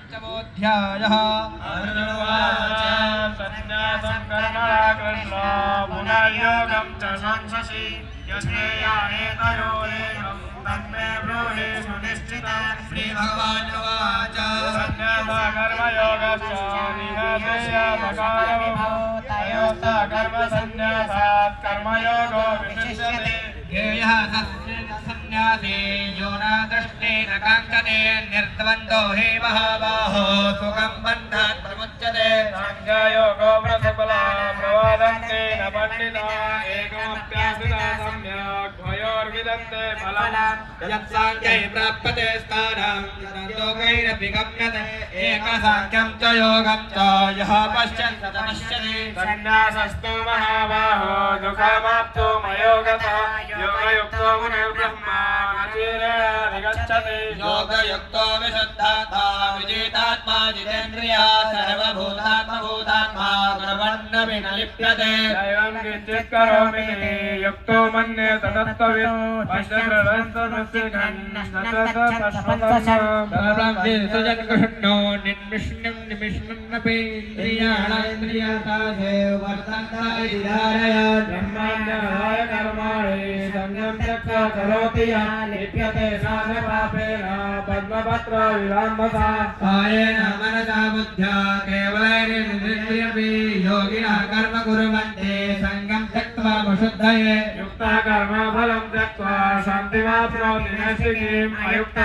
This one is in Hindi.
पञ्चमोऽध्यायः सन्न्यासं कर्मणा कृष्णो पुनर्योगं च संशसि यज्ञेयानेतयोरेकं तन्मे ब्रूहि सुनिश्चितं। श्रीभगवानुवाच सन्न्यासकर्मयोगश्च निहतेयसकारवभो तयोस्तः कर्मसन्न्यासात् कर्मयोगो विशिष्यते। ज्ञेयः सन्न्यासी यो न दृष्टेन काङ्क्षते निर्द्वन्द्वो हि महाबाहो सुखं बन्धात् प्रमुच्यते। साङ्ख्ययोगो व्रतफला प्रवदन्ते न पण्डिता एकमप्यासिता सम्यक् द्वयोर्विदन्ते फलम्। यत्साङ्ख्यै प्राप्यते स्थानं योगैरपि गम्यते एकसाङ्ख्यं च योगं च यः पश्यन् स पश्यति। सन्न्यासस्तु महाबाहो दुःखमाप्तो मयोगतः योगयुक्तो मुनिर्ब्रह्मा न चिरेणाधिगच्छति। योगयुक्तो विशुद्धात्मा विजितात्मा जितेन्द्रियः सर्वभूतात्मभूतात्मा कर्मण्यपि न लिप्यते। दैवं किञ्चित् करोमि युक्तो मन्येत तत्त्ववित् पश्यन्नो निर्विष्णुं निमिष्णन्नपि इन्द्रियाणेन्द्रियातासे वर्तन्ते धारयन्। ब्रह्माण्डराय कर्माणि संयम त्यक्त्वा करोति यः लिप्यते सा न पापेन पद्मपत्र विवाम्भसा। कायेन मनसा बुद्ध्या केवलैरिन्द्रियैरपि योगिनः कर्म कुर्वन्ति संगं त्यक्त्वा विशुद्धये। युक्तः कर्म फलं त्यक्त्वा शान्तिमाप्नोति नैष्ठिकीम् अयुक्तः